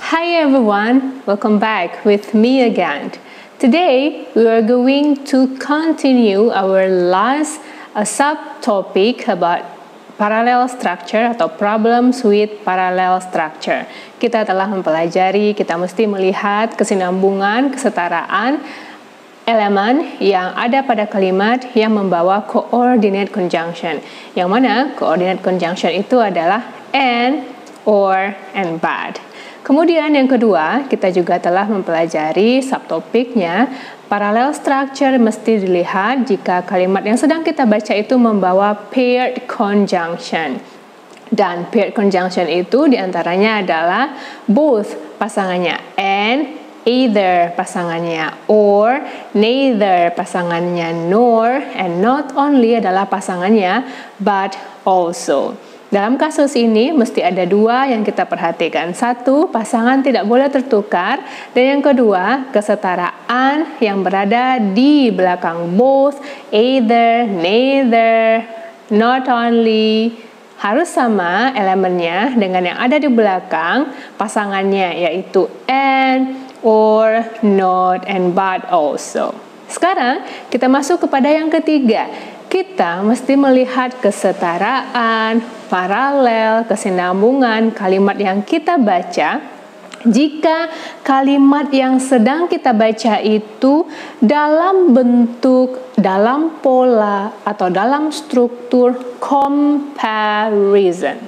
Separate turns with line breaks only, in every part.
Hi everyone, welcome back with me again. Today we are going to continue our last subtopic about parallel structure atau problems with parallel structure. Kita telah mempelajari, kita mesti melihat kesinambungan, kesetaraan elemen yang ada pada kalimat yang membawa coordinate conjunction. Yang mana coordinate conjunction itu adalah and, or, and but. Kemudian yang kedua, kita juga telah mempelajari subtopiknya, parallel structure mesti dilihat jika kalimat yang sedang kita baca itu membawa paired conjunction. Dan paired conjunction itu diantaranya adalah both pasangannya and, either pasangannya or, neither pasangannya nor, and not only adalah pasangannya but also. Dalam kasus ini mesti ada dua yang kita perhatikan. Satu, pasangan tidak boleh tertukar. Dan yang kedua, kesetaraan yang berada di belakang both, either, neither, not only. Harus sama elemennya dengan yang ada di belakang pasangannya, yaitu and, or, not, and but also. Sekarang kita masuk kepada yang ketiga. Kita mesti melihat kesetaraan, paralel, kesinambungan kalimat yang kita baca jika kalimat yang sedang kita baca itu dalam bentuk, dalam pola, atau dalam struktur comparison.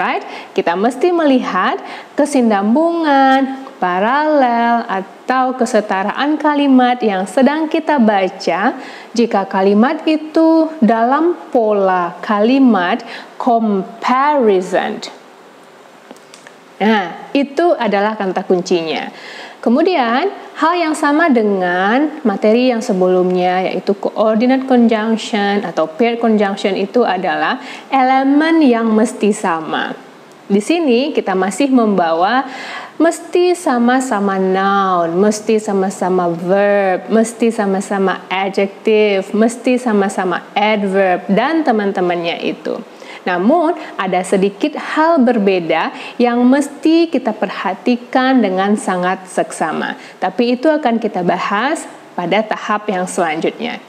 Right? Kita mesti melihat kesinambungan, paralel, atau kesetaraan kalimat yang sedang kita baca jika kalimat itu dalam pola kalimat comparison. Nah, itu adalah kata kuncinya. Kemudian, hal yang sama dengan materi yang sebelumnya, yaitu coordinate conjunction atau paired conjunction itu adalah elemen yang mesti sama. Di sini kita masih membawa mesti sama-sama noun, mesti sama-sama verb, mesti sama-sama adjective, mesti sama-sama adverb, dan teman-temannya itu. Namun, ada sedikit hal berbeda yang mesti kita perhatikan dengan sangat seksama. Tapi itu akan kita bahas pada tahap yang selanjutnya.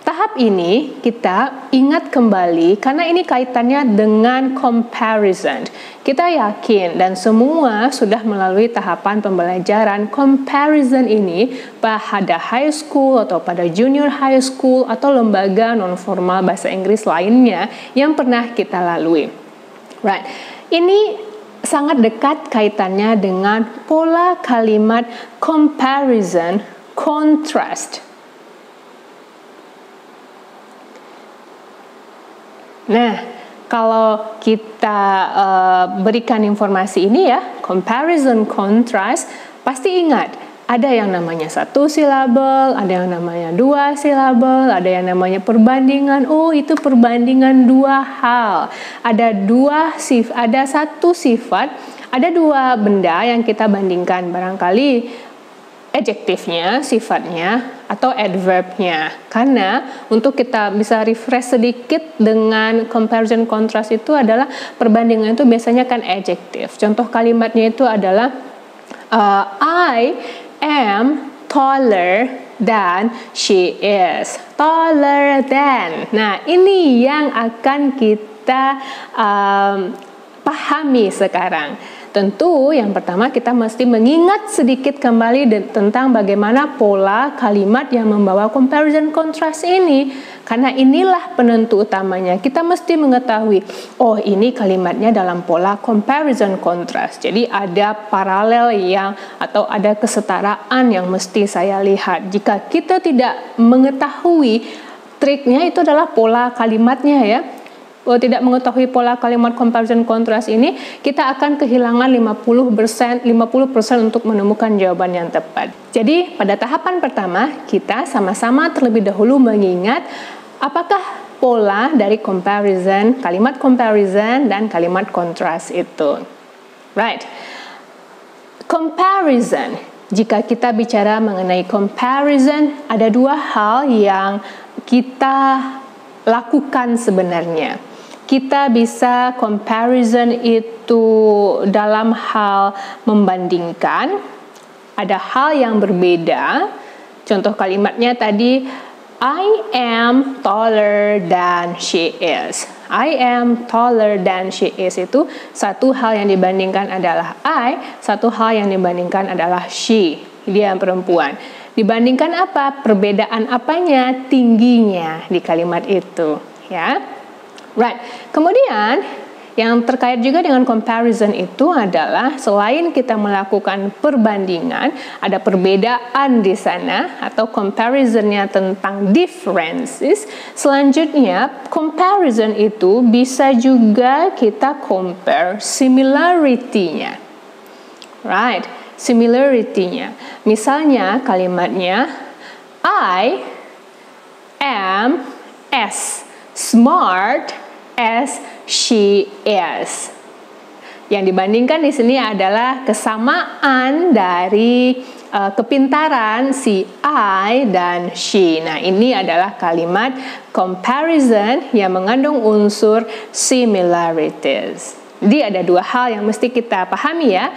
Tahap ini kita ingat kembali karena ini kaitannya dengan comparison. Kita yakin dan semua sudah melalui tahapan pembelajaran comparison ini pada high school atau pada junior high school atau lembaga non-formal bahasa Inggris lainnya yang pernah kita lalui. Right. Ini sangat dekat kaitannya dengan pola kalimat comparison, contrast. Nah, kalau kita berikan informasi ini ya, comparison, contrast, pasti ingat, ada yang namanya satu silabel, ada yang namanya dua silabel, ada yang namanya perbandingan. Oh, itu perbandingan dua hal. Ada satu sifat, ada dua benda yang kita bandingkan. Barangkali adjektifnya, sifatnya, atau adverbnya. Karena untuk kita bisa refresh sedikit dengan comparison contrast itu adalah perbandingan itu biasanya kan adjektif. Contoh kalimatnya itu adalah I am taller than she is. Taller than. Nah, ini yang akan kita pahami sekarang. Tentu yang pertama kita mesti mengingat sedikit kembali tentang bagaimana pola kalimat yang membawa comparison contrast ini. Karena inilah penentu utamanya. Kita mesti mengetahui, oh ini kalimatnya dalam pola comparison contrast. Jadi ada paralel atau ada kesetaraan yang mesti saya lihat. Jika kita tidak mengetahui triknya itu adalah pola kalimatnya ya. Tidak mengetahui pola kalimat comparison contrast ini, kita akan kehilangan 50% untuk menemukan jawaban yang tepat. Jadi, pada tahapan pertama, kita sama-sama terlebih dahulu mengingat apakah pola dari comparison, kalimat comparison dan kalimat contrast itu. Right. Comparison. Jika kita bicara mengenai comparison, ada dua hal yang kita lakukan sebenarnya. kita bisa comparison itu dalam hal membandingkan. Ada hal yang berbeda. Contoh kalimatnya tadi, I am taller than she is. I am taller than she is itu satu hal yang dibandingkan adalah I, satu hal yang dibandingkan adalah she. Dia yang perempuan. Dibandingkan apa? Perbedaan apanya? Tingginya di kalimat itu, ya. Right. Kemudian yang terkait juga dengan comparison itu adalah selain kita melakukan perbandingan, ada perbedaan di sana atau comparisonnya tentang differences. Selanjutnya, comparison itu bisa juga kita compare similarity-nya. Right, similarity-nya. Misalnya kalimatnya, I am as smart as she is. Yang dibandingkan di sini adalah kesamaan dari kepintaran si I dan she. Nah, ini adalah kalimat comparison yang mengandung unsur similarities. Jadi ada dua hal yang mesti kita pahami ya.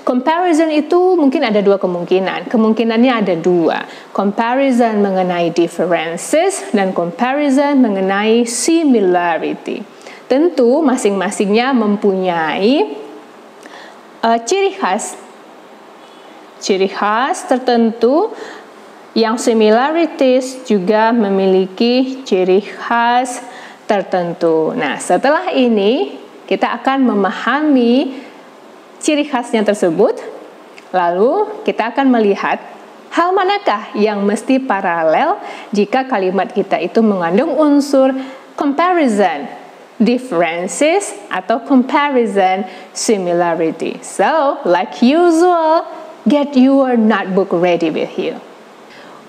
Comparison itu mungkin ada dua kemungkinan. Kemungkinannya ada dua. Comparison mengenai differences dan comparison mengenai similarity. Tentu masing-masingnya mempunyai ciri khas tertentu. Yang similarities juga memiliki ciri khas tertentu. Nah, setelah ini kita akan memahami ciri khasnya tersebut, lalu kita akan melihat hal manakah yang mesti paralel jika kalimat kita itu mengandung unsur comparison, differences, atau comparison similarity. So, like usual, get your notebook ready with you.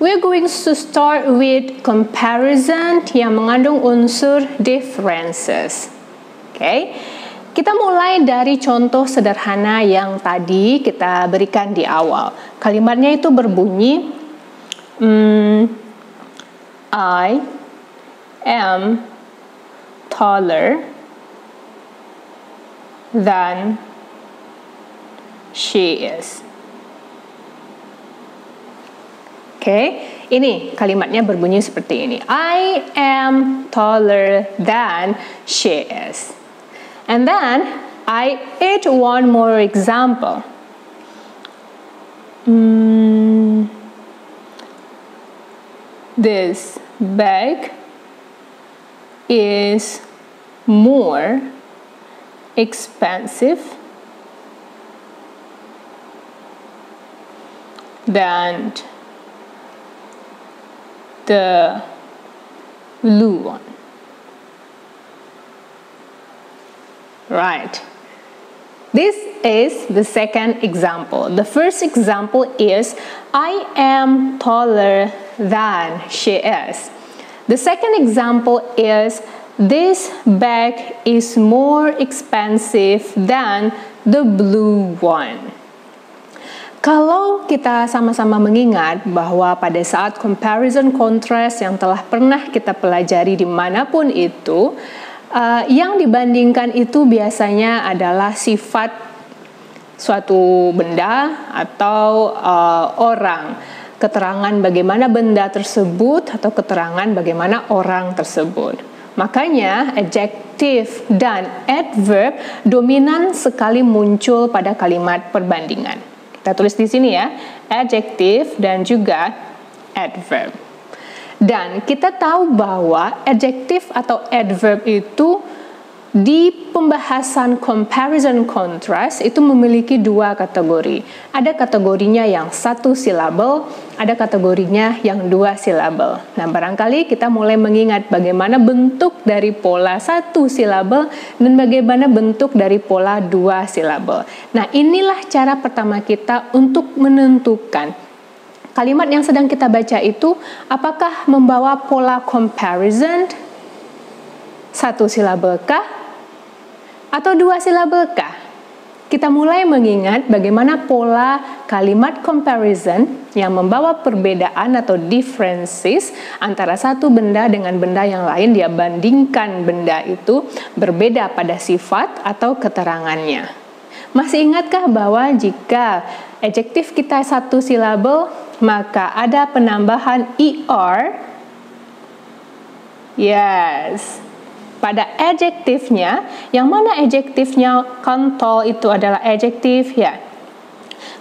We're going to start with comparison yang mengandung unsur differences. Oke, kita mulai dari contoh sederhana yang tadi kita berikan di awal. Kalimatnya itu berbunyi, I am taller than she is. Oke, ini kalimatnya berbunyi seperti ini. I am taller than she is. And then I add one more example. This bag is more expensive than the blue one. Right. This is the second example. The first example is I am taller than she is. The second example is this bag is more expensive than the blue one. Kalau kita sama-sama mengingat bahwa pada saat comparison contrast yang telah pernah kita pelajari dimanapun itu, yang dibandingkan itu biasanya adalah sifat suatu benda atau orang. Keterangan bagaimana benda tersebut atau keterangan bagaimana orang tersebut. Makanya adjektif dan adverb dominan sekali muncul pada kalimat perbandingan. Kita tulis di sini ya, adjektif dan juga adverb. Dan kita tahu bahwa adjektif atau adverb itu di pembahasan comparison contrast itu memiliki dua kategori. Ada kategorinya yang satu silabel, ada kategorinya yang dua silabel. Nah, barangkali kita mulai mengingat bagaimana bentuk dari pola satu silabel dan bagaimana bentuk dari pola dua silabel. Nah, inilah cara pertama kita untuk menentukan kalimat yang sedang kita baca itu apakah membawa pola comparison satu silabelkah atau dua silabelkah? kita mulai mengingat bagaimana pola kalimat comparison yang membawa perbedaan atau differences antara satu benda dengan benda yang lain. Dia bandingkan benda itu berbeda pada sifat atau keterangannya. Masih ingatkah bahwa jika adjektif kita satu silabel, maka ada penambahan ER? Yes, pada adjektifnya, yang mana adjektifnya kontol itu adalah adjektif ya,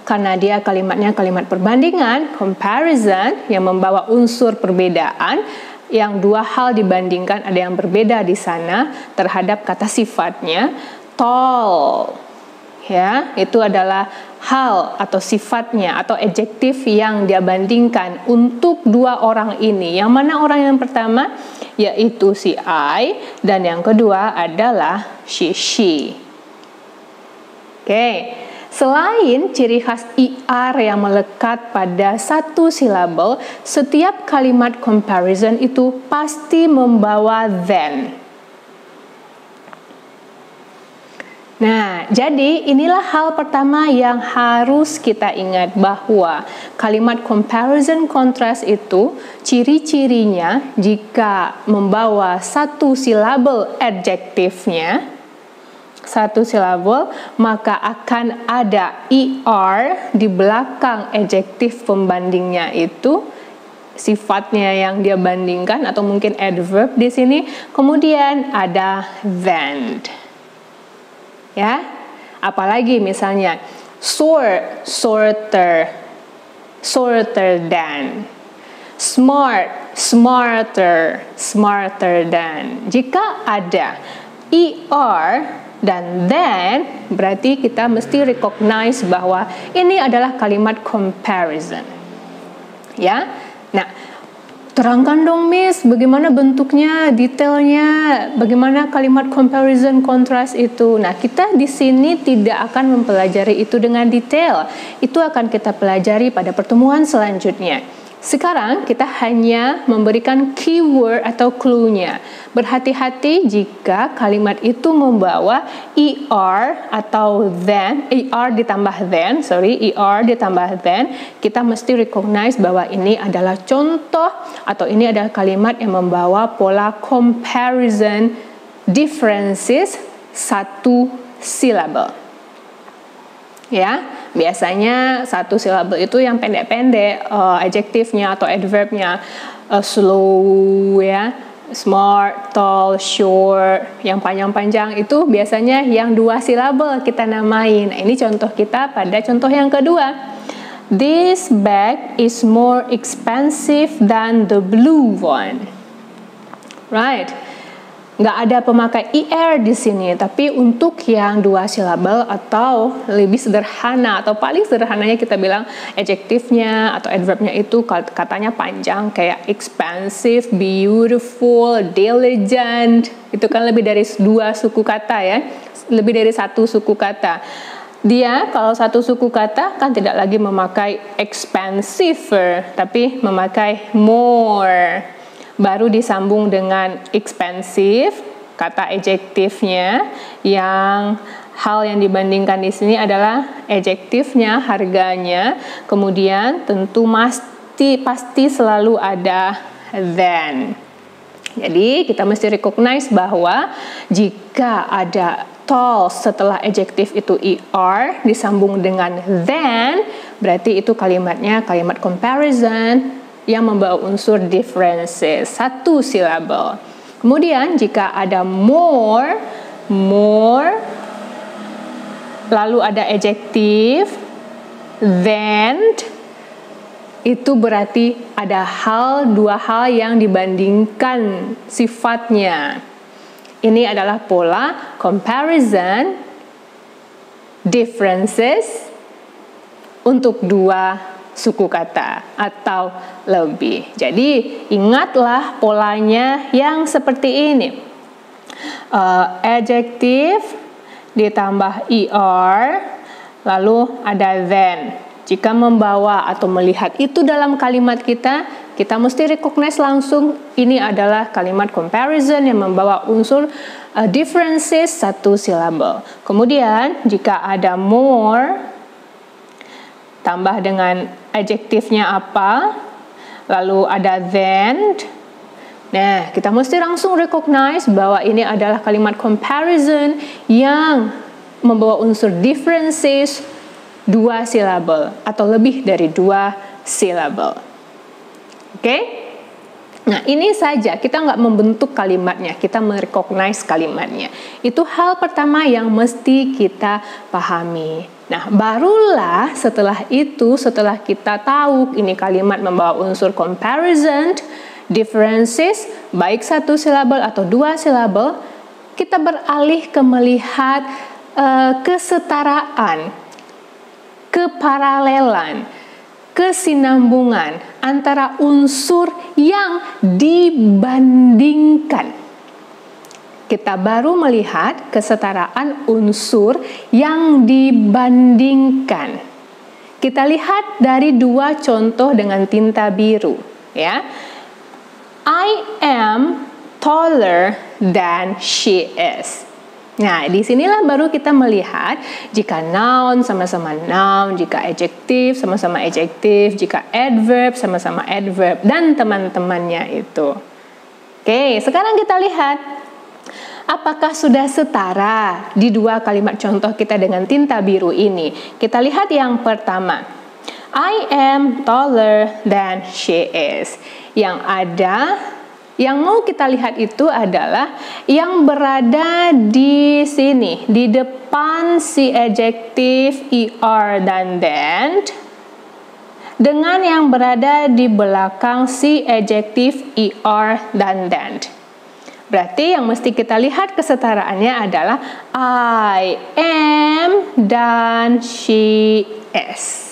karena dia kalimatnya kalimat perbandingan, comparison, yang membawa unsur perbedaan, yang dua hal dibandingkan, ada yang berbeda di sana terhadap kata sifatnya. Tall, ya, itu adalah hal atau sifatnya atau adjektif yang dia bandingkan untuk dua orang ini. Yang mana orang yang pertama yaitu si I, dan yang kedua adalah she. Oke. Selain ciri khas ER yang melekat pada satu silabel, setiap kalimat comparison itu pasti membawa then. Nah, jadi inilah hal pertama yang harus kita ingat, bahwa kalimat comparison contrast itu ciri-cirinya jika membawa satu silabel adjektifnya, satu silabel, maka akan ada ER di belakang adjektif pembandingnya itu, sifatnya yang dia bandingkan atau mungkin adverb di sini, kemudian ada then. Ya, apalagi misalnya shorter than, smarter than. Jika ada ER dan then, berarti kita mesti recognize bahwa ini adalah kalimat comparison. Ya, nah, terangkan dong Miss, bagaimana bentuknya, detailnya, bagaimana kalimat comparison contrast itu. Nah, kita di sini tidak akan mempelajari itu dengan detail. Itu akan kita pelajari pada pertemuan selanjutnya. Sekarang kita hanya memberikan keyword atau clue-nya. Berhati-hati jika kalimat itu membawa ER atau then, ER ditambah then, kita mesti recognize bahwa ini adalah contoh atau ini adalah kalimat yang membawa pola comparison differences satu silabel. Ya, biasanya satu silabel itu yang pendek-pendek, adjektifnya atau adverbnya, slow ya, smart, tall, short. Yang panjang-panjang itu biasanya yang dua silabel kita namain. Nah, ini contoh kita pada contoh yang kedua. This bag is more expensive than the blue one. Right? Nggak ada pemakai ER di sini, tapi untuk yang dua silabel atau lebih sederhana atau paling sederhananya kita bilang adjektifnya atau adverbnya itu katanya panjang kayak expensive, beautiful, diligent. Itu kan lebih dari dua suku kata ya, lebih dari satu suku kata. Dia kalau satu suku kata kan tidak lagi memakai expensive, tapi memakai more. Baru disambung dengan expensive, kata adjektifnya, yang hal yang dibandingkan di sini adalah adjektifnya, harganya. Kemudian tentu pasti selalu ada then. Jadi kita mesti recognize bahwa jika ada tall setelah adjektif itu ER disambung dengan then, berarti itu kalimatnya kalimat comparison yang membawa unsur differences, satu silabel. Kemudian jika ada more, lalu ada adjektif, then, itu berarti ada dua hal yang dibandingkan sifatnya. Ini adalah pola comparison differences untuk dua suku kata atau lebih. Jadi ingatlah polanya yang seperti ini. Adjektif ditambah ER, lalu ada then. Jika membawa atau melihat itu dalam kalimat kita, kita mesti recognize langsung ini adalah kalimat comparison yang membawa unsur differences satu silabel. Kemudian jika ada more, tambah dengan adjektifnya apa, lalu ada than. Nah, kita mesti langsung recognize bahwa ini adalah kalimat comparison yang membawa unsur differences dua silabel atau lebih dari dua silabel. Oke? Nah, ini saja, kita nggak membentuk kalimatnya, kita merecognize kalimatnya. Itu hal pertama yang mesti kita pahami. Nah, barulah setelah itu, setelah kita tahu ini kalimat membawa unsur comparison, differences, baik satu silabel atau dua silabel, kita beralih ke melihat kesetaraan, keparalelan, kesinambungan antara unsur yang dibandingkan. Kita baru melihat kesetaraan unsur yang dibandingkan. Kita lihat dari dua contoh dengan tinta biru, ya. I am taller than she is. Nah, disinilah baru kita melihat jika noun sama-sama noun, jika adjektif sama-sama adjektif, jika adverb sama-sama adverb, dan teman-temannya itu. Oke, sekarang kita lihat apakah sudah setara di dua kalimat contoh kita dengan tinta biru ini. Kita lihat yang pertama, I am taller than she is. Yang mau kita lihat itu adalah yang berada di sini, di depan si adjektif er dan than, dengan yang berada di belakang si adjektif er dan than. Berarti yang mesti kita lihat kesetaraannya adalah I am dan she is.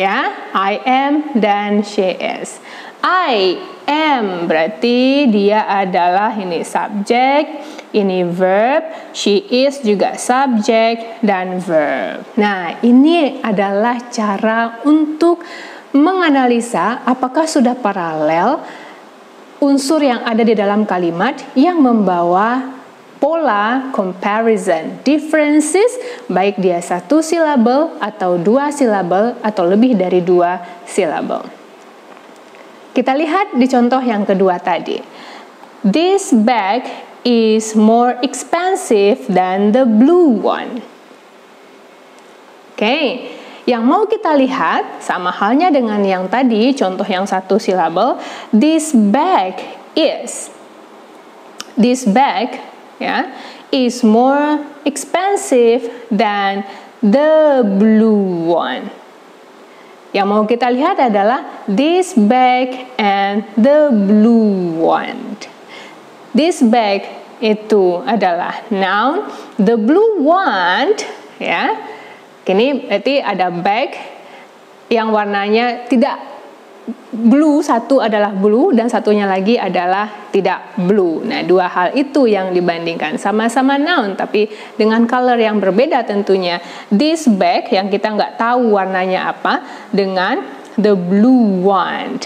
Ya, I am dan she is. I am berarti dia adalah ini subjek, ini verb, she is juga subjek dan verb. Nah, ini adalah cara untuk menganalisa apakah sudah paralel unsur yang ada di dalam kalimat yang membawa pola comparison, differences, baik dia satu silabel atau dua silabel atau lebih dari dua silabel. Kita lihat di contoh yang kedua tadi. This bag is more expensive than the blue one. Oke, yang mau kita lihat sama halnya dengan yang tadi, contoh yang satu silabel. This bag is more expensive than the blue one. Yang mau kita lihat adalah this bag and the blue one. This bag itu adalah noun, the blue one, ya. Ini berarti ada bag yang warnanya tidak blue, satu adalah blue dan satunya lagi adalah tidak blue. Nah, dua hal itu yang dibandingkan, sama-sama noun tapi dengan color yang berbeda tentunya. This bag yang kita nggak tahu warnanya apa dengan the blue one.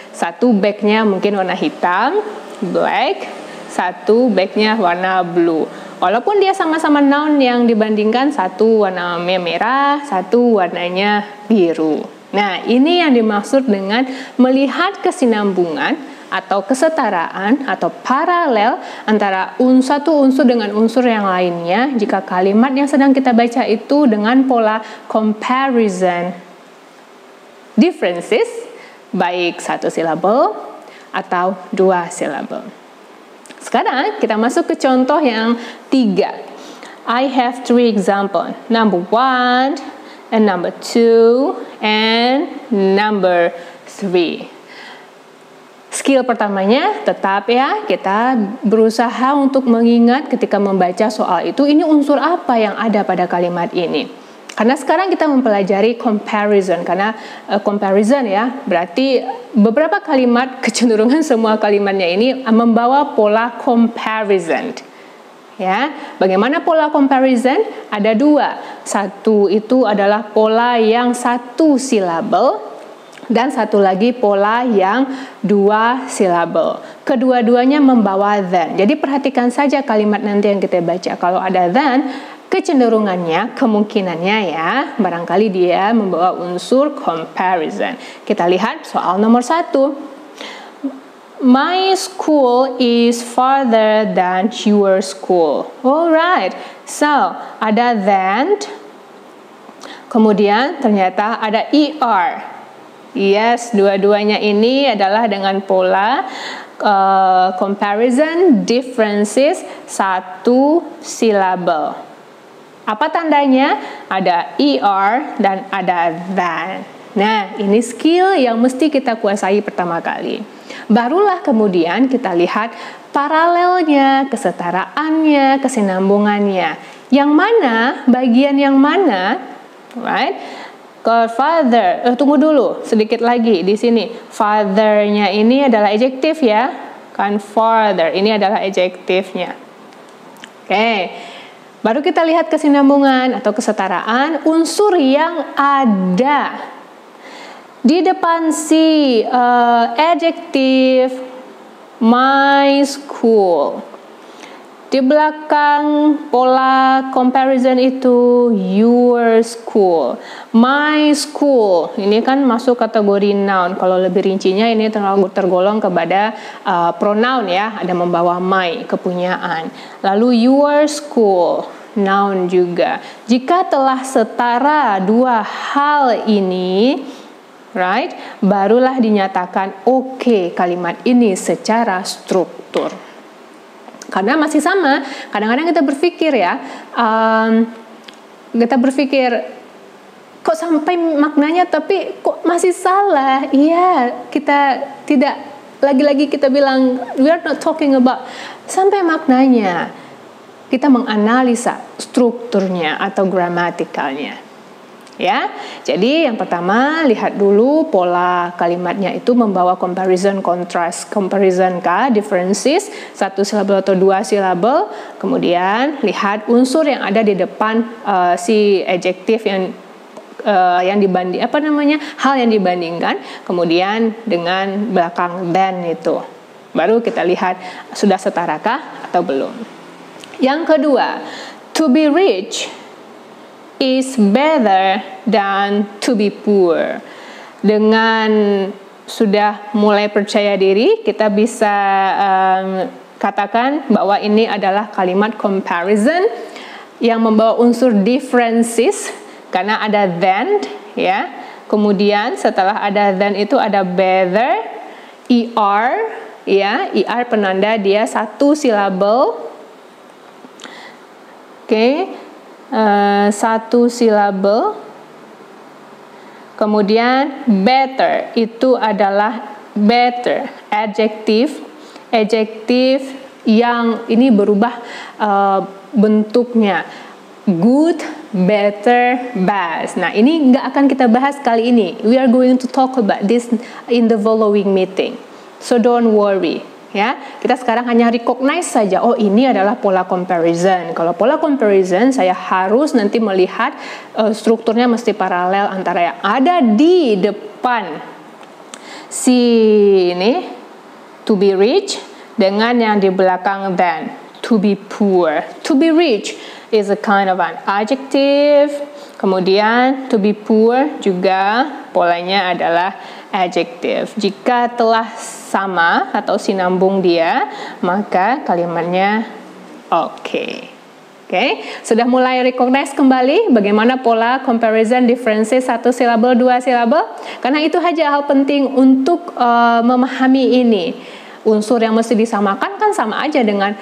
Satu bagnya mungkin warna hitam, black, satu bagnya warna blue. Walaupun dia sama-sama noun yang dibandingkan, satu warnanya merah, satu warnanya biru. Nah, ini yang dimaksud dengan melihat kesinambungan atau kesetaraan atau paralel antara satu unsur dengan unsur yang lainnya jika kalimat yang sedang kita baca itu dengan pola comparison, differences, baik satu silabel atau dua silabel. Sekarang kita masuk ke contoh yang 3. I have 3 examples. Number 1 and number 2 and number 3. Skill pertamanya tetap ya, kita berusaha untuk mengingat ketika membaca soal itu, ini unsur apa yang ada pada kalimat ini. Karena sekarang kita mempelajari comparison, karena comparison ya, berarti beberapa kalimat, kecenderungan semua kalimatnya ini membawa pola comparison. Ya, bagaimana pola comparison? Ada 2. Satu itu adalah pola yang satu silabel, Dan satu lagi pola yang 2 silabel. Kedua-duanya membawa than. Jadi perhatikan saja kalimat nanti yang kita baca. Kalau ada than, kecenderungannya, kemungkinannya ya, barangkali dia membawa unsur comparison. Kita lihat soal nomor 1. My school is farther than your school. Alright, so ada than, kemudian ternyata ada er. Yes, dua-duanya ini adalah dengan pola comparison differences 1 silabel. Apa tandanya? Ada er dan ada than. Nah, ini skill yang mesti kita kuasai pertama kali. Barulah kemudian kita lihat paralelnya, kesetaraannya, kesinambungannya. Yang mana, bagian yang mana, right? Kalau father, tunggu dulu, sedikit lagi di sini. Father-nya ini adalah adjektif ya, kan farther, ini adalah adjektifnya. Oke, baru kita lihat kesinambungan atau kesetaraan, unsur yang ada di depan si adjektif my school. Di belakang pola comparison itu your school, my school. Ini kan masuk kategori noun. Kalau lebih rincinya ini tergolong kepada pronoun ya, ada membawa my, kepunyaan. Lalu your school, noun juga. Jika telah setara dua hal ini, right, barulah dinyatakan oke, kalimat ini secara struktur. Karena masih sama, kadang-kadang kita berpikir ya, kita berpikir kok sampai maknanya tapi kok masih salah. Iya, kita tidak, lagi-lagi kita bilang we are not talking about sampai maknanya. Kita menganalisa strukturnya atau gramatikalnya. Ya, jadi yang pertama lihat dulu pola kalimatnya itu membawa comparison, contrast, comparison kah, differences, 1 silabel atau 2 silabel. Kemudian lihat unsur yang ada di depan si adjektif yang dibanding hal yang dibandingkan. Kemudian dengan belakang than itu, baru kita lihat sudah setarakah atau belum. Yang kedua, to be rich is better than to be poor. Dengan sudah mulai percaya diri, kita bisa katakan bahwa ini adalah kalimat comparison yang membawa unsur differences karena ada than ya. Kemudian setelah ada than itu ada better, er ya, er penanda dia 1 silabel. Oke. 1 silabel. Kemudian better itu adalah better, adjektif yang ini berubah bentuknya, good, better, best. Nah, ini nggak akan kita bahas kali ini. We are going to talk about this in the following meeting, so don't worry. Ya, kita sekarang hanya recognize saja, oh ini adalah pola comparison. Kalau pola comparison, saya harus nanti melihat strukturnya mesti paralel antara yang ada di depan si ini, to be rich, dengan yang di belakang than, to be poor. To be rich is a kind of an adjective, kemudian to be poor juga polanya adalah adjective. Jika telah sama atau sinambung dia, maka kalimatnya oke. Sudah mulai recognize kembali bagaimana pola comparison differences 1 silabel 2 silabel? Karena itu saja hal penting untuk memahami ini. Unsur yang mesti disamakan kan sama aja dengan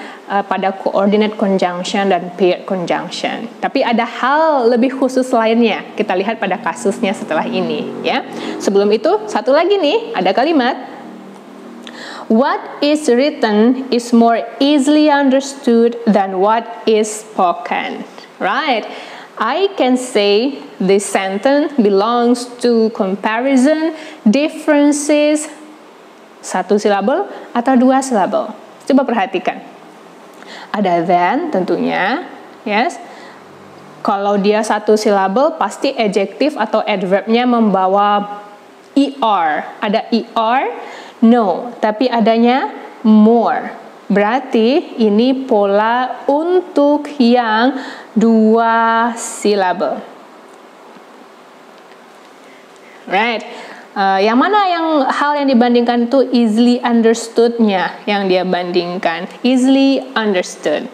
pada coordinate conjunction dan paired conjunction. Tapi ada hal lebih khusus lainnya. Kita lihat pada kasusnya setelah ini ya. Sebelum itu, satu lagi nih, ada kalimat what is written is more easily understood than what is spoken. Right? I can say this sentence belongs to comparison differences 1 silabel atau 2 silabel. Coba perhatikan. Ada than tentunya, yes. Kalau dia 1 silabel pasti adjektif atau adverbnya membawa ER. Ada ER? No, tapi adanya more. Berarti ini pola untuk yang 2 silabel. Right. Yang mana hal yang dibandingkan itu easily understood-nya yang dia bandingkan. Easily understood.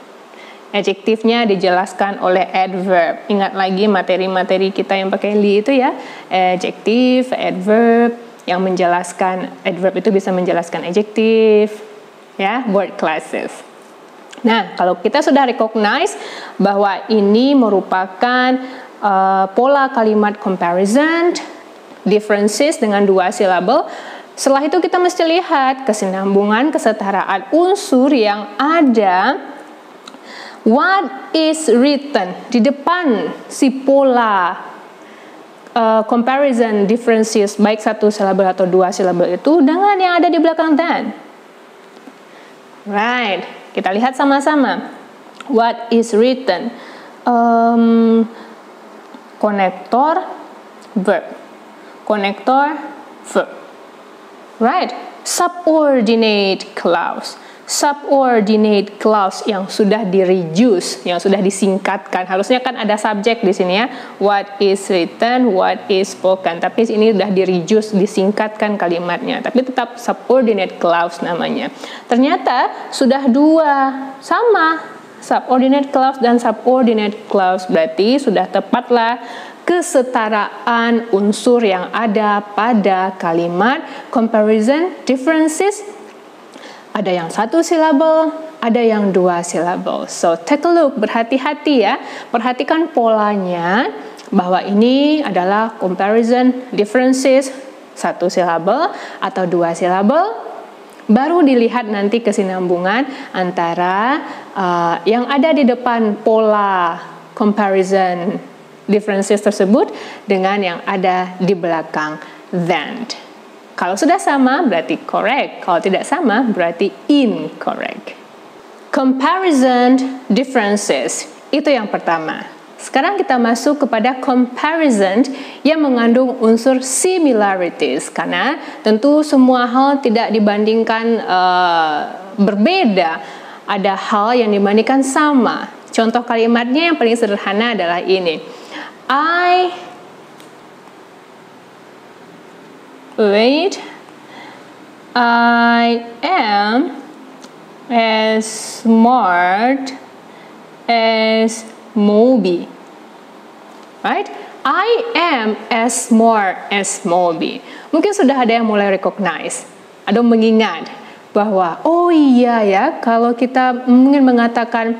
Adjektifnya dijelaskan oleh adverb. Ingat lagi materi-materi kita yang pakai li itu ya. Adjektif, adverb, yang menjelaskan, adverb itu bisa menjelaskan adjektif, ya, word classes. Nah, kalau kita sudah recognize bahwa ini merupakan pola kalimat comparison, differences dengan 2 silabel. Setelah itu kita mesti lihat kesinambungan, kesetaraan unsur yang ada. What is written di depan si pola comparison, differences, baik 1 silabel atau 2 silabel itu dengan yang ada di belakang than. Right, kita lihat sama-sama. What is written? Konektor, verb. Konektor, verb. Right. Subordinate clause. Subordinate clause yang sudah di-reduce, yang sudah disingkatkan. Harusnya kan ada subjek di sini ya. What is written, what is spoken. Tapi ini sudah di-reduce, disingkatkan kalimatnya. Tapi tetap subordinate clause namanya. Ternyata sudah 2 sama. Subordinate clause dan subordinate clause. Berarti sudah tepatlah kesetaraan unsur yang ada pada kalimat comparison, differences. Ada yang 1 silabel, ada yang 2 silabel. So take a look, berhati-hati ya. Perhatikan polanya bahwa ini adalah comparison, differences, 1 silabel atau 2 silabel. Baru dilihat nanti kesinambungan antara yang ada di depan pola comparison, differences tersebut dengan yang ada di belakang than. Kalau sudah sama berarti correct, kalau tidak sama berarti incorrect. Comparison, differences, itu yang pertama. Sekarang kita masuk kepada comparison yang mengandung unsur similarities, karena tentu semua hal tidak dibandingkan berbeda. Ada hal yang dibandingkan sama. Contoh kalimatnya yang paling sederhana adalah ini. I am as smart as Moby. Right? I am as smart as Moby. Mungkin sudah ada yang mulai recognize, ada mengingat bahwa oh iya ya, kalau kita mungkin mengatakan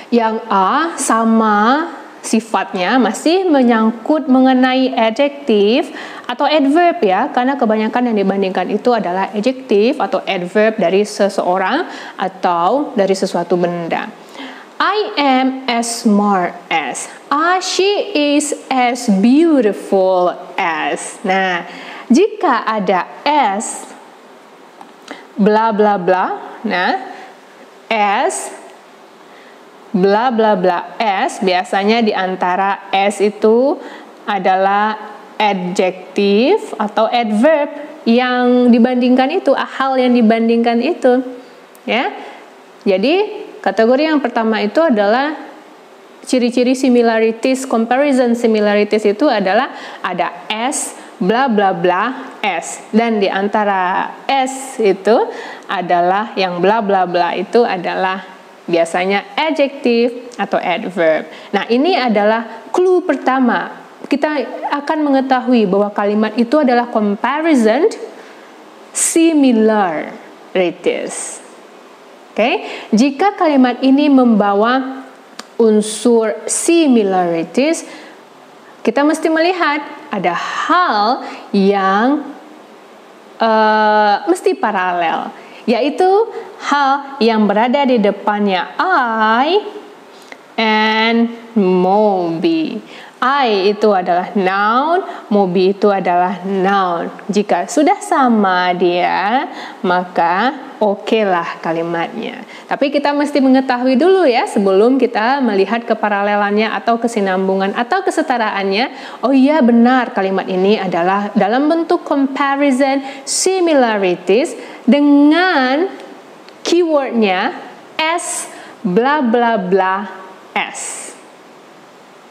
yang A sama sifatnya masih menyangkut mengenai adjektif atau adverb ya, karena kebanyakan yang dibandingkan itu adalah adjektif atau adverb dari seseorang atau dari sesuatu benda. I am as smart as. She is as beautiful as. Nah, jika ada as bla bla bla, nah as bla bla bla s, biasanya di antara s itu adalah adjektif atau adverb yang dibandingkan itu, hal yang dibandingkan itu, ya. Jadi kategori yang pertama itu adalah ciri-ciri similarities, comparison similarities itu adalah ada s bla bla bla s, dan di antara s itu adalah yang bla bla bla itu adalah biasanya adjektif atau adverb. Nah, ini adalah clue pertama. Kita akan mengetahui bahwa kalimat itu adalah comparison similarities. Oke, jika kalimat ini membawa unsur similarities, kita mesti melihat ada hal yang mesti paralel, yaitu hal yang berada di depannya I and Moby. I itu adalah noun, Moby itu adalah noun. Jika sudah sama dia, maka oke lah kalimatnya. Tapi kita mesti mengetahui dulu ya, sebelum kita melihat keparalelannya atau kesinambungan atau kesetaraannya. Oh iya benar, kalimat ini adalah dalam bentuk comparison similarities dengan keywordnya S bla bla bla S.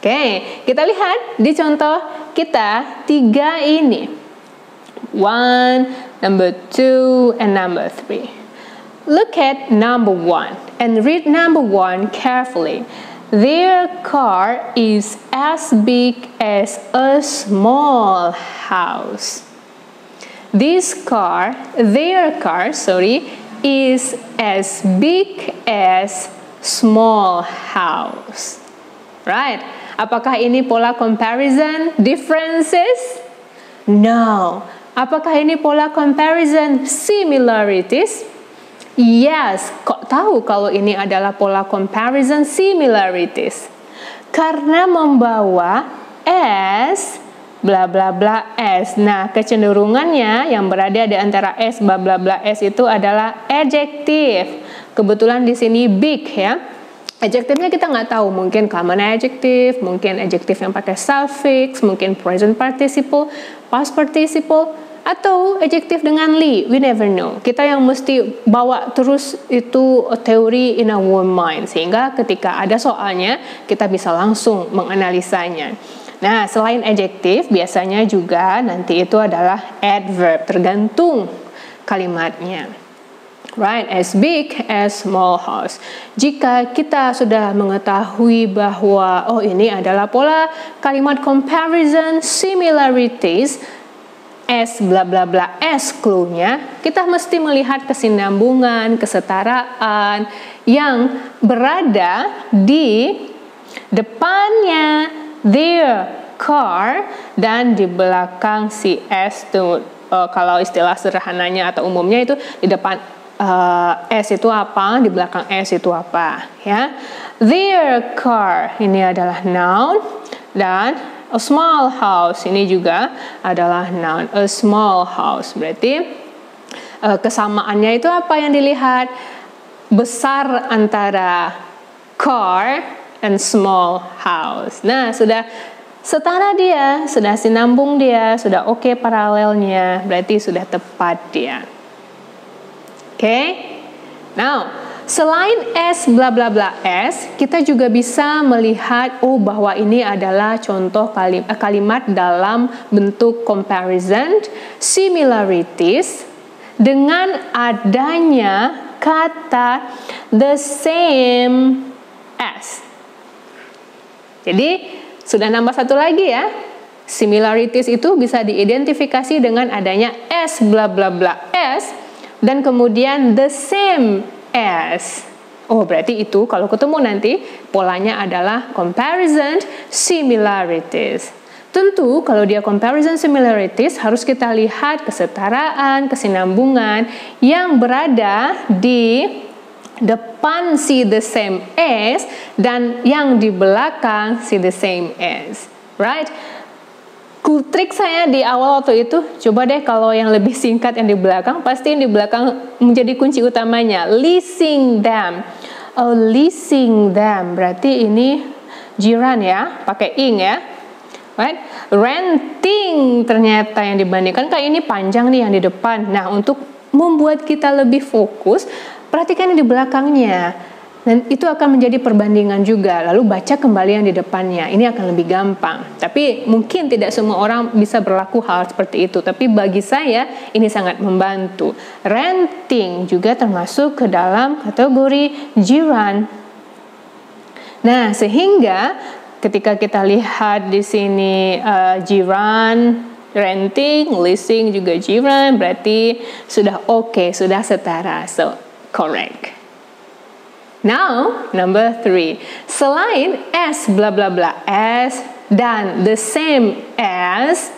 Oke, kita lihat di contoh kita 3 ini. 1, number 2, and number 3. Look at number 1 and read number 1 carefully. Their car is as big as a small house. Their car, is as big as small house. Right? Apakah ini pola comparison differences? No. Apakah ini pola comparison similarities? Yes. Kok tahu kalau ini adalah pola comparison similarities? Karena membawa S bla bla bla S. Nah, kecenderungannya yang berada di antara S bla bla bla S itu adalah adjektif. Kebetulan di sini big ya. Adjektifnya kita nggak tahu, mungkin common adjective, mungkin adjektif yang pakai suffix, mungkin present participle, past participle, atau adjektif dengan li, we never know. Kita yang mesti bawa terus itu teori in our mind, sehingga ketika ada soalnya, kita bisa langsung menganalisanya. Nah, selain adjektif, biasanya juga nanti itu adalah adverb, tergantung kalimatnya. Right, as big as small house. Jika kita sudah mengetahui bahwa ini adalah pola kalimat comparison similarities S bla bla bla S clue-nya, kita mesti melihat kesinambungan, kesetaraan yang berada di depannya their car dan di belakang si S tuh. Kalau istilah sederhananya atau umumnya itu di depan S itu apa, di belakang S itu apa ya. Their car ini adalah noun, dan a small house ini juga adalah noun. A small house berarti kesamaannya itu apa yang dilihat? Besar antara car and small house. Nah, sudah setara dia, sudah sinambung dia, sudah oke paralelnya, berarti sudah tepat dia. Okay. Now, selain S bla bla bla S, kita juga bisa melihat bahwa ini adalah contoh kalimat dalam bentuk comparison similarities dengan adanya kata the same as. Jadi, sudah nambah satu lagi ya. Similarities itu bisa diidentifikasi dengan adanya S bla bla bla S dan kemudian the same as. Berarti itu kalau ketemu nanti polanya adalah comparison similarities. Tentu kalau dia comparison similarities harus kita lihat kesetaraan, kesinambungan yang berada di depan si the same as dan yang di belakang si the same as. Right? Trik saya di awal waktu itu, coba deh kalau yang lebih singkat yang di belakang, pasti yang di belakang menjadi kunci utamanya. Leasing them. Leasing them. Berarti ini jiran ya, pakai ing ya. Right? Renting ternyata yang dibandingkan, kayak ini panjang nih yang di depan. Nah, untuk membuat kita lebih fokus, perhatikan yang di belakangnya. Dan itu akan menjadi perbandingan juga. Lalu baca kembali yang di depannya. Ini akan lebih gampang. Tapi mungkin tidak semua orang bisa berlaku hal seperti itu. Tapi bagi saya ini sangat membantu. Renting juga termasuk ke dalam kategori jiran. Nah, sehingga ketika kita lihat di sini jiran, renting, leasing juga jiran, berarti sudah oke, sudah setara. So, correct. Now, number 3. Selain S bla bla bla S dan the same as,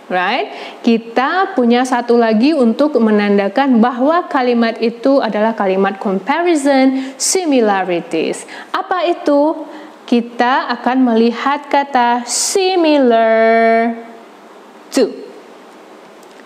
right? Kita punya satu lagi untuk menandakan bahwa kalimat itu adalah kalimat comparison similarities. Apa itu? kita akan melihat kata similar to.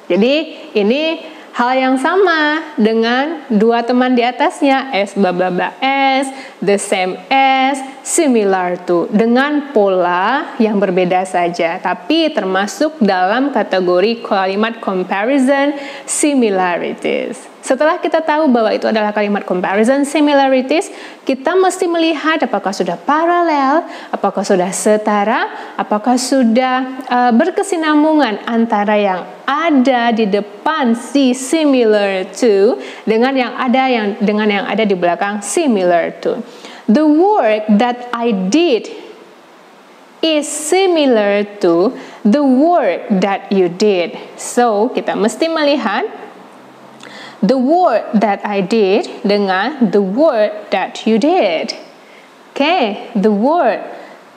Jadi ini hal yang sama dengan dua teman di atasnya, as bla bla bla as, the same as, similar to, dengan pola yang berbeda saja, tapi termasuk dalam kategori kalimat comparison similarities. Setelah kita tahu bahwa itu adalah kalimat comparison similarities, kita mesti melihat apakah sudah paralel, apakah sudah setara, apakah sudah berkesinambungan antara yang ada di depan si similar to dengan yang ada di belakang similar to. The work that I did is similar to the work that you did. So, kita mesti melihat the work that I did dengan the work that you did. Okay, the word.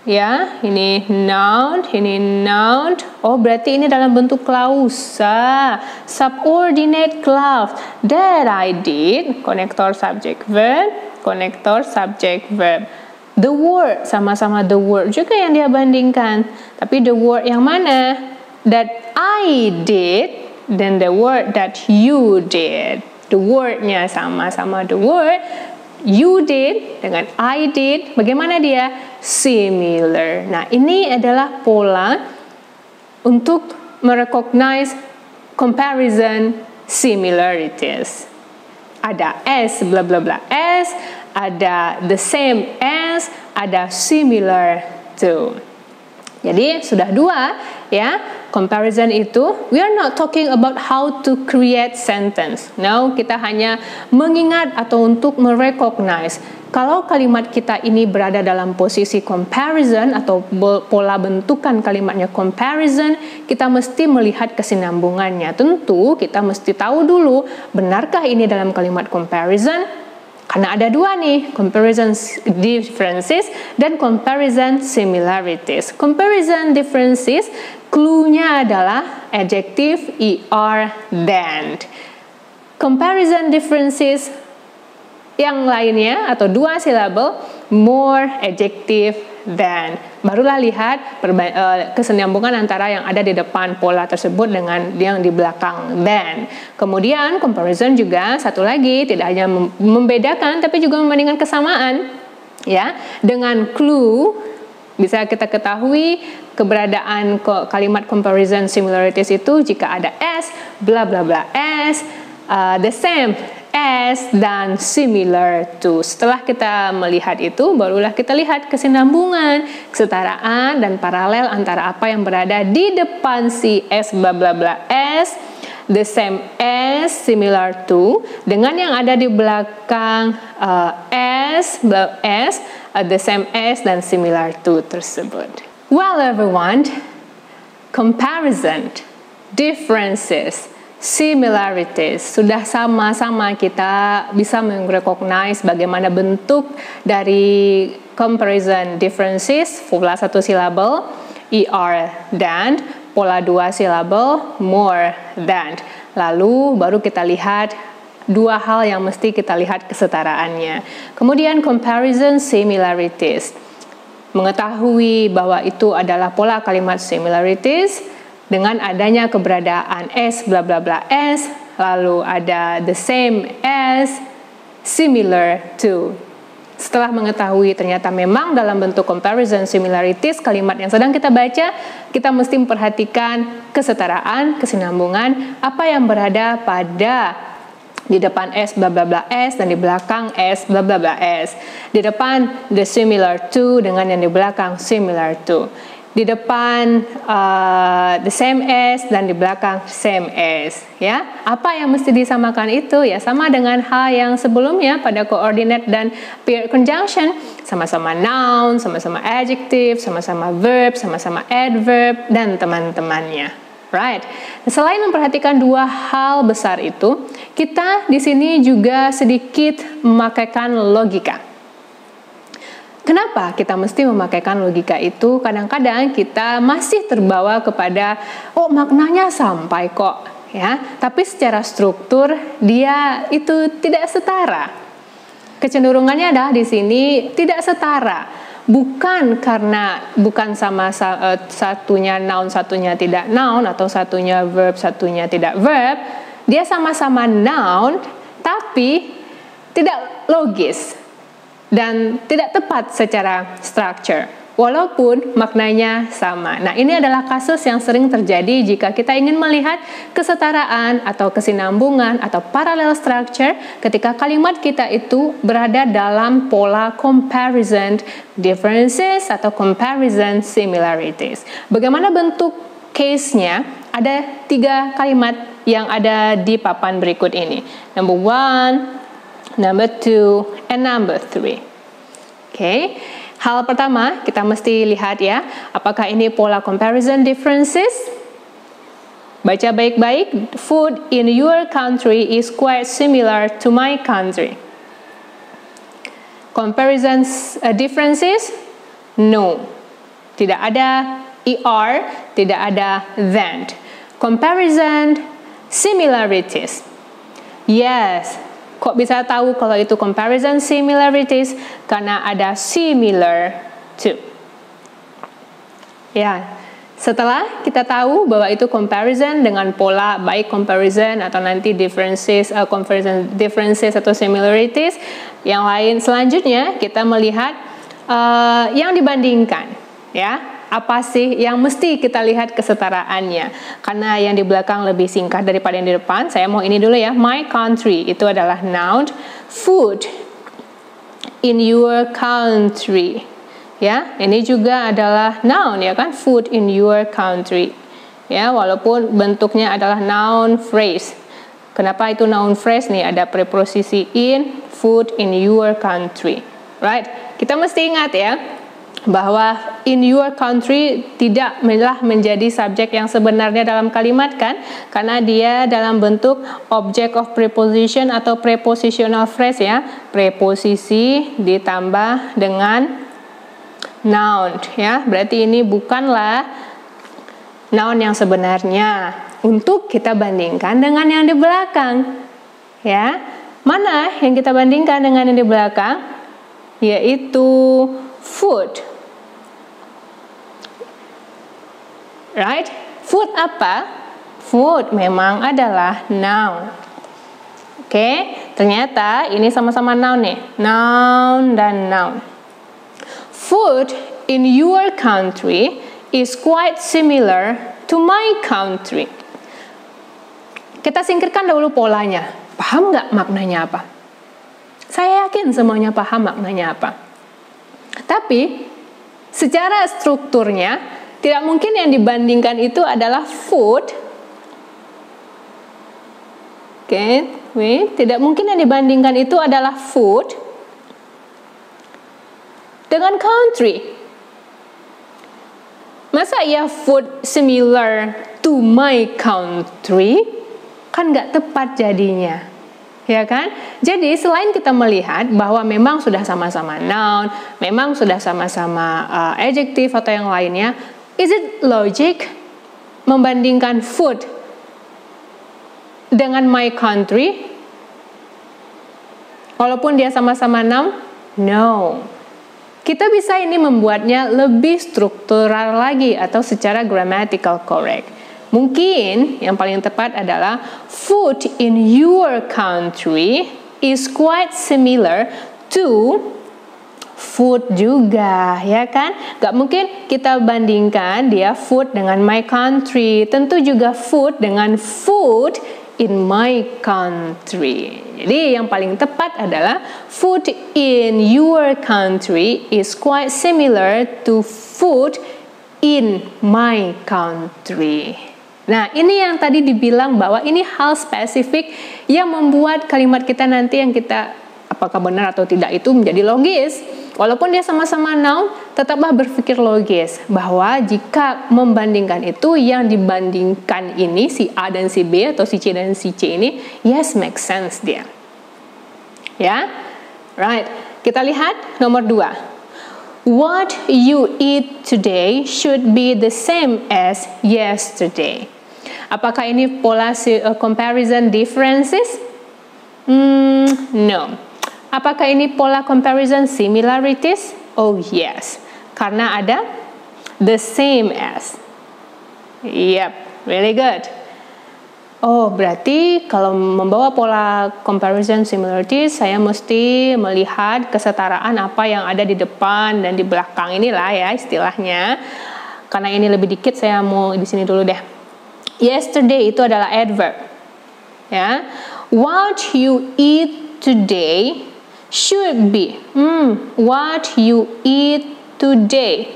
Ya, ini noun, ini noun. Oh, berarti ini dalam bentuk klausa. Subordinate clause. That I did. Konektor subject verb. Konektor subject verb. The word, sama-sama the word juga yang dia bandingkan. Tapi the word yang mana? That I did. Dan the word that you did. The wordnya sama-sama the word. You did dengan I did. Bagaimana dia? Similar. Nah, ini adalah pola untuk merecognize comparison similarities. Ada as, bla bla bla as. Ada the same as. Ada similar to. Jadi sudah dua ya, comparison itu. We are not talking about how to create sentence. No, kita hanya mengingat atau untuk merecognize. Kalau kalimat kita ini berada dalam posisi comparison atau pola bentukan kalimatnya comparison, kita mesti melihat kesinambungannya. Tentu kita mesti tahu dulu, benarkah ini dalam kalimat comparison? Karena ada dua nih, comparison differences dan comparison similarities. Comparison differences, clue-nya adalah adjective er than. Comparison differences yang lainnya atau dua silabel, more, adjective, than. Barulah lihat kesinambungan antara yang ada di depan pola tersebut dengan yang di belakang than. Kemudian comparison juga satu lagi, tidak hanya membedakan tapi juga membandingkan kesamaan. Ya, dengan clue bisa kita ketahui keberadaan kalimat comparison similarities itu jika ada as, bla bla bla as, the same as, dan similar to. Setelah kita melihat itu, barulah kita lihat kesinambungan, kesetaraan, dan paralel antara apa yang berada di depan si as, bla bla bla as, the same as, similar to, dengan yang ada di belakang as, the same as, dan similar to tersebut. Well everyone, comparison, differences, similarities, sudah sama-sama kita bisa merecognize bagaimana bentuk dari comparison differences, pola satu silabel, er than, pola dua silabel, more than. Lalu baru kita lihat dua hal yang mesti kita lihat kesetaraannya. Kemudian comparison similarities, mengetahui bahwa itu adalah pola kalimat similarities dengan adanya keberadaan as, bla bla bla as, lalu ada the same as, similar to. Setelah mengetahui ternyata memang dalam bentuk comparison similarities kalimat yang sedang kita baca, kita mesti memperhatikan kesetaraan, kesinambungan, apa yang berada pada di depan s bla bla bla s dan di belakang s bla bla bla s. Di depan the similar to dengan yang di belakang similar to. Di depan the same as dan di belakang same as, ya. Apa yang mesti disamakan itu? Ya sama dengan hal yang sebelumnya pada coordinate dan pair conjunction, sama-sama noun, sama-sama adjective, sama-sama verb, sama-sama adverb dan teman-temannya. Right. Selain memperhatikan dua hal besar itu, kita di sini juga sedikit memakaikan logika. Kenapa kita mesti memakaikan logika itu? Kadang-kadang kita masih terbawa kepada maknanya sampai kok, ya. Tapi secara struktur dia itu tidak setara. Kecenderungannya adalah di sini tidak setara. bukan karena satunya noun, satunya tidak noun, atau satunya verb, satunya tidak verb. Dia sama-sama noun, tapi tidak logis dan tidak tepat secara structure, walaupun maknanya sama. Nah, ini adalah kasus yang sering terjadi jika kita ingin melihat kesetaraan atau kesinambungan atau parallel structure ketika kalimat kita itu berada dalam pola comparison differences atau comparison similarities. Bagaimana bentuk case-nya? Ada 3 kalimat yang ada di papan berikut ini. Number 1, number 2, and number 3. Oke. Hal pertama, kita mesti lihat ya, apakah ini pola comparison differences? Baca baik-baik. Food in your country is quite similar to my country. Comparison differences? No. Tidak ada ER, tidak ada than. Comparison similarities. Yes. Kok bisa tahu kalau itu comparison similarities? Karena ada similar to. Ya, setelah kita tahu bahwa itu comparison dengan pola baik comparison atau nanti differences, comparison differences atau similarities, yang lain selanjutnya kita melihat yang dibandingkan, ya. Apa sih yang mesti kita lihat kesetaraannya? Karena yang di belakang lebih singkat daripada yang di depan, saya mau ini dulu ya. My country itu adalah noun. Food in your country, ya, ini juga adalah noun ya kan, food in your country, ya, walaupun bentuknya adalah noun phrase. Kenapa itu noun phrase nih? Ada preposisi in, food in your country, right? Kita mesti ingat ya, bahwa in your country tidak menjadi subjek yang sebenarnya dalam kalimat kan, karena dia dalam bentuk object of preposition atau prepositional phrase ya, preposisi ditambah dengan noun ya, berarti ini bukanlah noun yang sebenarnya untuk kita bandingkan dengan yang di belakang ya. Mana yang kita bandingkan dengan yang di belakang? Yaitu food. Right? Food apa? Food memang adalah noun. Oke, ternyata ini sama-sama noun nih. Noun dan noun. Food in your country is quite similar to my country. Kita singkirkan dahulu polanya. Paham nggak maknanya apa? Saya yakin semuanya paham maknanya apa. Tapi secara strukturnya tidak mungkin yang dibandingkan itu adalah food. Tidak mungkin yang dibandingkan itu adalah food dengan country. Masa ya food similar to my country? Kan nggak tepat jadinya. Ya kan? Jadi selain kita melihat bahwa memang sudah sama-sama noun, memang sudah sama-sama adjective atau yang lainnya, is it logic membandingkan food dengan my country? Walaupun dia sama-sama noun? No. Kita bisa ini membuatnya lebih struktural lagi atau secara grammatical correct. Mungkin yang paling tepat adalah food in your country is quite similar to food juga, ya kan? Gak mungkin kita bandingkan dia food dengan my country. Tentu juga food dengan food in my country. Jadi yang paling tepat adalah food in your country is quite similar to food in my country. Nah, ini yang tadi dibilang bahwa ini hal spesifik yang membuat kalimat kita nanti yang kita apakah benar atau tidak itu menjadi logis. Walaupun dia sama-sama noun, tetaplah berpikir logis bahwa jika membandingkan itu, yang dibandingkan ini si A dan si B atau si C dan si C ini, yes, make sense dia. Ya, right. Kita lihat nomor 2. What you eat today should be the same as yesterday. Apakah ini pola comparison differences? No. Apakah ini pola comparison similarities? Oh yes, karena ada the same as. Yep, really good. Oh, berarti kalau membawa pola comparison similarity, saya mesti melihat kesetaraan apa yang ada di depan dan di belakang inilah ya istilahnya. Karena ini lebih dikit, saya mau di sini dulu deh. Yesterday itu adalah adverb. Ya. What you eat today should be. What you eat today.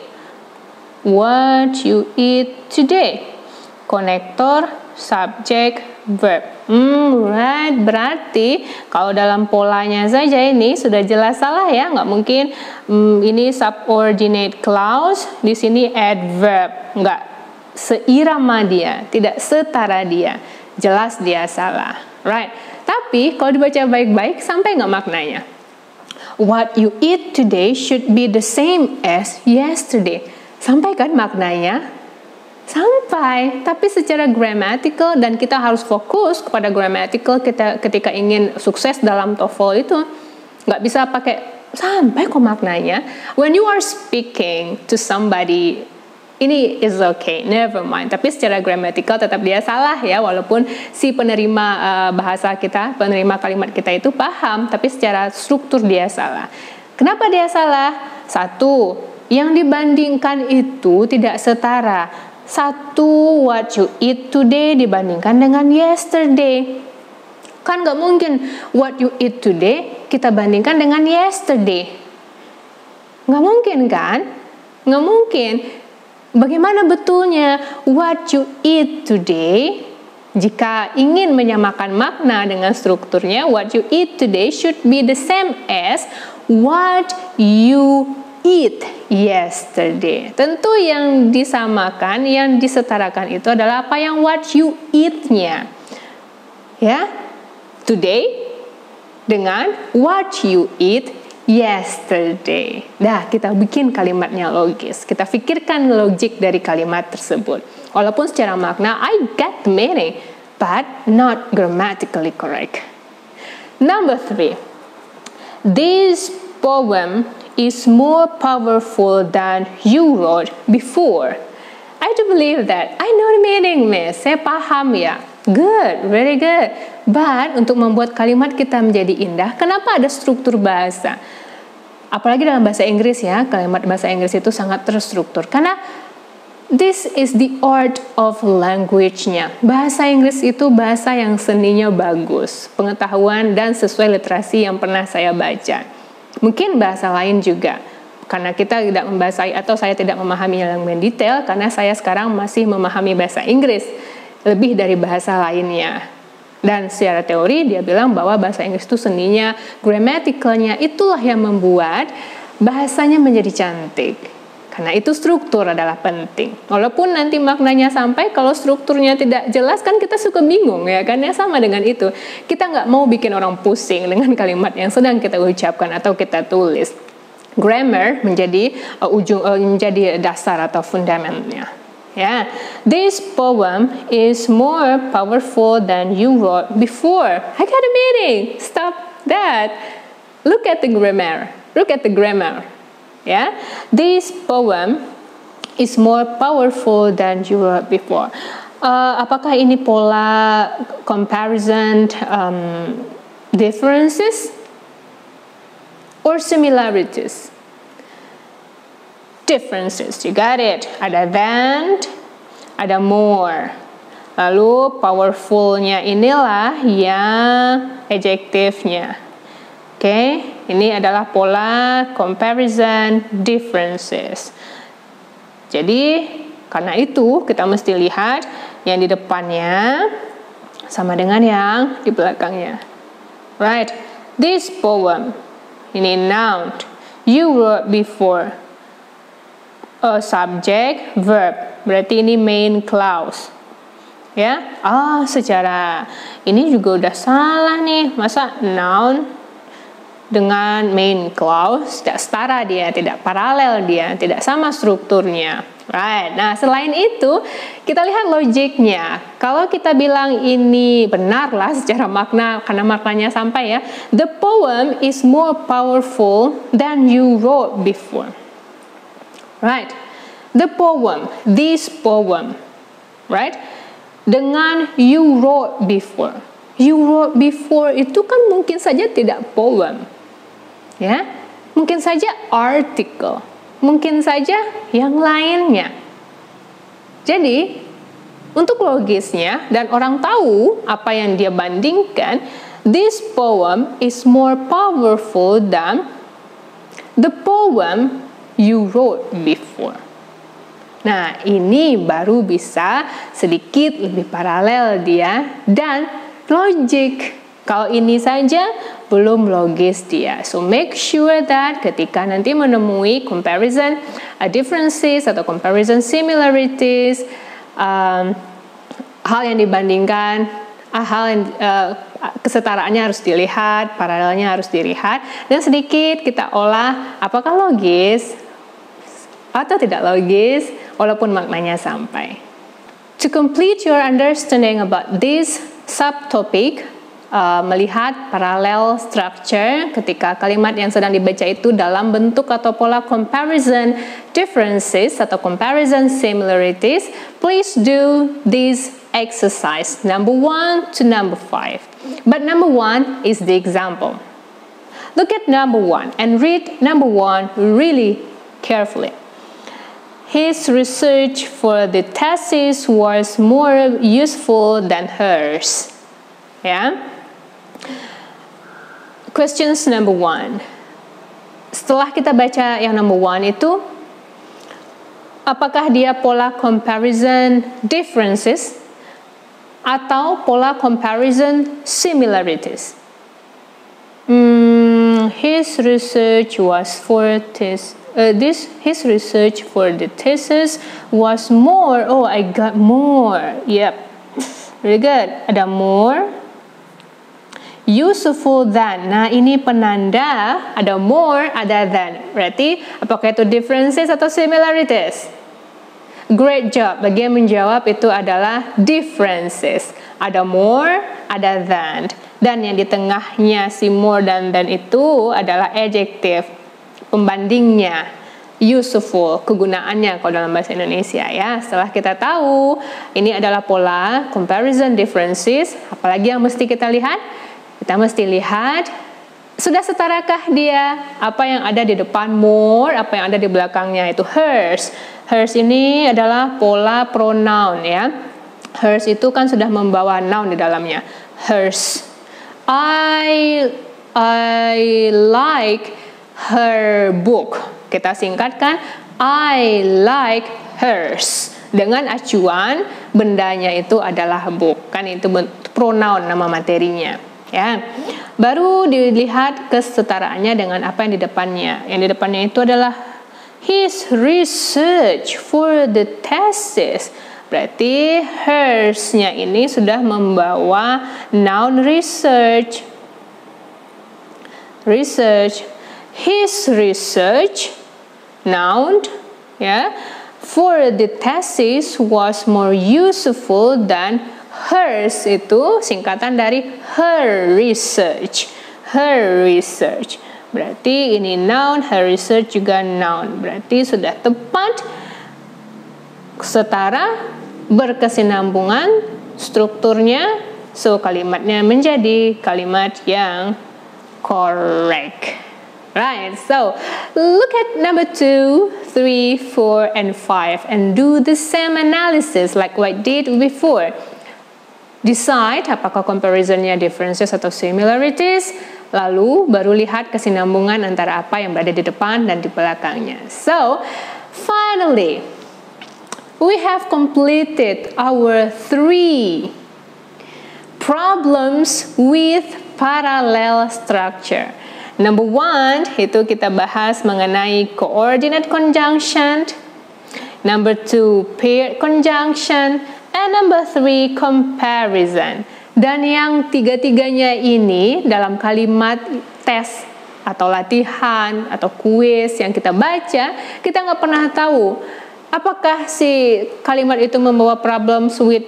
What you eat today. Konektor, subjek, verb. Right. Berarti kalau dalam polanya saja ini sudah jelas salah ya, nggak mungkin ini subordinate clause, di sini adverb, nggak seirama dia, tidak setara dia, jelas dia salah. Right. Tapi kalau dibaca baik-baik, sampai nggak maknanya? What you eat today should be the same as yesterday. Sampai kan maknanya? Sampai, tapi secara grammatical, dan kita harus fokus kepada grammatical ketika ingin sukses dalam TOEFL itu. Nggak bisa pakai sampai kok maknanya. When you are speaking to somebody, ini is okay, never mind. Tapi secara grammatical tetap dia salah ya, walaupun si penerima bahasa kita, penerima kalimat kita itu paham, tapi secara struktur dia salah. Kenapa dia salah? Satu, yang dibandingkan itu tidak setara. Satu, what you eat today dibandingkan dengan yesterday. Kan nggak mungkin what you eat today kita bandingkan dengan yesterday. Nggak mungkin kan? Nggak mungkin. Bagaimana betulnya what you eat today? Jika ingin menyamakan makna dengan strukturnya, what you eat today should be the same as what you eat yesterday. Tentu yang disamakan, yang disetarakan itu adalah apa yang what you eat-nya. Ya. Today dengan what you eat yesterday. Nah, kita bikin kalimatnya logis. Kita pikirkan logik dari kalimat tersebut. Walaupun secara makna I get the meaning, but not grammatically correct. Number 3. This poem is more powerful than you wrote before. I do believe that. I know the meaning, miss. Saya paham ya. Good, very good. But untuk membuat kalimat kita menjadi indah, kenapa ada struktur bahasa? Apalagi dalam bahasa Inggris ya, kalimat bahasa Inggris itu sangat terstruktur. Karena this is the art of language-nya. Bahasa Inggris itu bahasa yang seninya bagus, pengetahuan dan sesuai literasi yang pernah saya baca. Mungkin bahasa lain juga, karena kita tidak membahasai atau saya tidak memahami yang mendetail, karena saya sekarang masih memahami bahasa Inggris lebih dari bahasa lainnya. Dan secara teori dia bilang bahwa bahasa Inggris itu seninya, grammaticalnya itulah yang membuat bahasanya menjadi cantik. Karena itu struktur adalah penting. Walaupun nanti maknanya sampai, kalau strukturnya tidak jelas kan kita suka bingung ya kan. Ya sama dengan itu. Kita nggak mau bikin orang pusing dengan kalimat yang sedang kita ucapkan atau kita tulis. Grammar menjadi menjadi dasar atau fundamentnya. Ya, this poem is more powerful than you wrote before. I got a meaning. Stop that. Look at the grammar. Look at the grammar. Ya, this poem is more powerful than you wrote before. Apakah ini pola comparison differences or similarities? Differences, you got it. Ada than, ada more. Lalu powerful-nya inilah yang adjektifnya. Oke, ini adalah pola comparison differences. Jadi, karena itu kita mesti lihat yang di depannya sama dengan yang di belakangnya. Right, this poem, ini noun, you wrote before. Subject, verb, berarti ini main clause. Ya, secara ini juga udah salah nih, masa noun dengan main clause, tidak setara dia, tidak paralel dia, tidak sama strukturnya. Right. Nah, selain itu, kita lihat logiknya. Kalau kita bilang ini benar lah secara makna, karena maknanya sampai ya. The poem is more powerful than you wrote before. Right. The poem, this poem, right? Dengan you wrote before. You wrote before itu kan mungkin saja tidak poem. Ya. Mungkin saja article. Mungkin saja yang lainnya. Jadi, untuk logisnya dan orang tahu apa yang dia bandingkan, this poem is more powerful than the poem you wrote before. Nah, ini baru bisa sedikit lebih paralel dia dan logik. Kalau ini saja belum logis dia. So make sure that ketika nanti menemui comparison differences atau comparison similarities, hal yang dibandingkan, hal yang kesetaraannya harus dilihat, paralelnya harus dilihat, dan sedikit kita olah apakah logis atau tidak logis, walaupun maknanya sampai. To complete your understanding about this subtopic, melihat parallel structure ketika kalimat yang sedang dibaca itu dalam bentuk atau pola comparison differences atau comparison similarities, please do this exercise number 1 to number 5. But number 1 is the example. Look at number 1 and read number 1 really carefully. His research for the thesis was more useful than hers. Ya. Questions number 1. Setelah kita baca yang number 1 itu, apakah dia pola comparison differences atau pola comparison similarities? His research was for this. His research for the thesis was more. Oh, I got more. Yep, really good. Ada more. Useful than. Nah, ini penanda. Ada more, ada than. Berarti apakah itu differences atau similarities? Great job. Bagi yang menjawab itu adalah differences. Ada more, ada than. Dan yang di tengahnya si more dan than itu adalah adjective. Pembandingnya, useful, kegunaannya kalau dalam bahasa Indonesia ya. Setelah kita tahu ini adalah pola comparison differences, apalagi yang mesti kita lihat? Kita mesti lihat sudah setarakah dia apa yang ada di depan more, apa yang ada di belakangnya itu hers. Hers ini adalah pola pronoun ya. Hers itu kan sudah membawa noun di dalamnya. Hers. I like her book. Kita singkatkan I like hers. Dengan acuan bendanya itu adalah book. Kan itu pronoun nama materinya, ya. Baru dilihat kesetaraannya dengan apa yang di depannya. Yang di depannya itu adalah his research for the thesis. Berarti hers-nya ini sudah membawa noun research. Research. His research, noun, ya, for the thesis was more useful than hers, itu singkatan dari her research. Her research. Berarti ini noun, her research juga noun. Berarti sudah tepat, setara, berkesinambungan strukturnya, so kalimatnya menjadi kalimat yang correct. Right, so look at number 2, 3, 4, and 5 and do the same analysis like what I did before. Decide apakah comparisonnya differences atau similarities, lalu baru lihat kesinambungan antara apa yang berada di depan dan di belakangnya. So, finally, we have completed our 3 problems with parallel structure. Number 1, itu kita bahas mengenai coordinate conjunction. Number 2, paired conjunction. And number 3, comparison. Dan yang tiga-tiganya ini dalam kalimat tes atau latihan atau kuis yang kita baca, kita nggak pernah tahu apakah si kalimat itu membawa problems with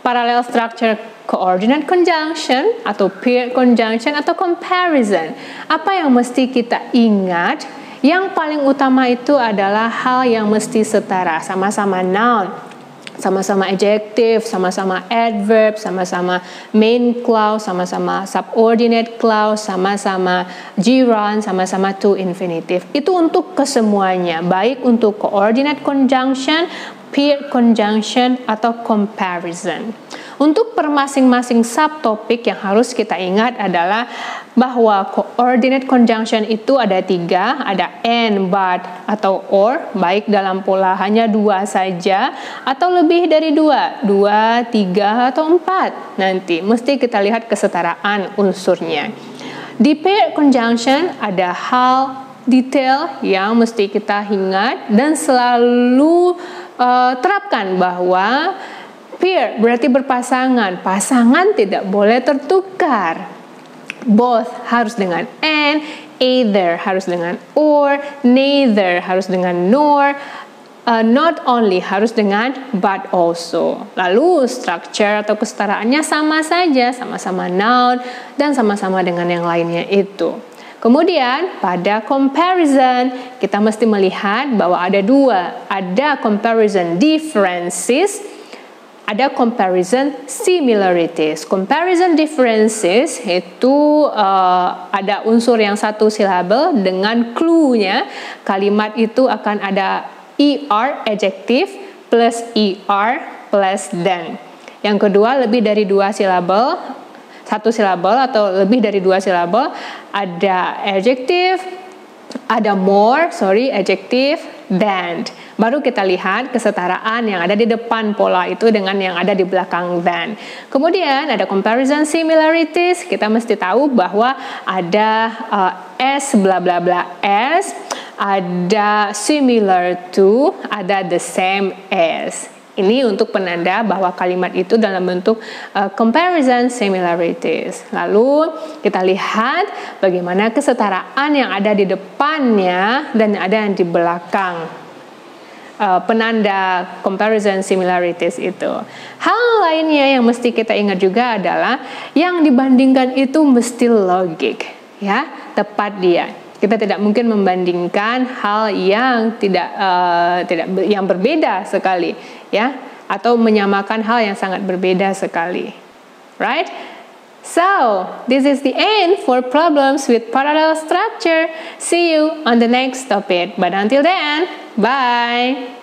parallel structure, coordinate conjunction, atau paired conjunction, atau comparison. Apa yang mesti kita ingat? Yang paling utama itu adalah hal yang mesti setara, sama-sama noun, sama-sama adjective, sama-sama adverb, sama-sama main clause, sama-sama subordinate clause, sama-sama gerund, sama-sama to infinitive. Itu untuk kesemuanya, baik untuk coordinate conjunction, paired conjunction, atau comparison. Untuk per masing-masing subtopik yang harus kita ingat adalah bahwa coordinate conjunction itu ada 3, ada and, but, atau or, baik dalam pola hanya 2 saja atau lebih dari 2, 3, atau 4. Nanti mesti kita lihat kesetaraan unsurnya. Di paired conjunction ada hal detail yang mesti kita ingat dan selalu terapkan bahwa pair berarti berpasangan. Pasangan tidak boleh tertukar. Both harus dengan and, either harus dengan or, neither harus dengan nor, not only harus dengan but also. Lalu structure atau kesetaraannya sama saja, sama-sama noun dan sama-sama dengan yang lainnya itu. Kemudian pada comparison kita mesti melihat bahwa ada 2, ada comparison differences, ada comparison similarities. Comparison differences itu ada unsur yang satu silabel dengan clue-nya kalimat itu akan ada er adjective plus er plus than. Yang kedua lebih dari 2 silabel, 1 silabel atau lebih dari 2 silabel, ada adjective, ada more, adjective, than. Baru kita lihat kesetaraan yang ada di depan pola itu dengan yang ada di belakang than. Kemudian ada comparison similarities, kita mesti tahu bahwa ada as bla bla bla as, ada similar to, ada the same as. Ini untuk penanda bahwa kalimat itu dalam bentuk comparison similarities. Lalu kita lihat bagaimana kesetaraan yang ada di depannya dan ada yang di belakang penanda comparison similarities itu. Hal lainnya yang mesti kita ingat juga adalah yang dibandingkan itu mesti logik, ya, tepat dia. Kita tidak mungkin membandingkan hal yang yang berbeda sekali, ya, atau menyamakan hal yang sangat berbeda sekali. Right? So, this is the end for problems with parallel structure. See you on the next topic. But until then, bye.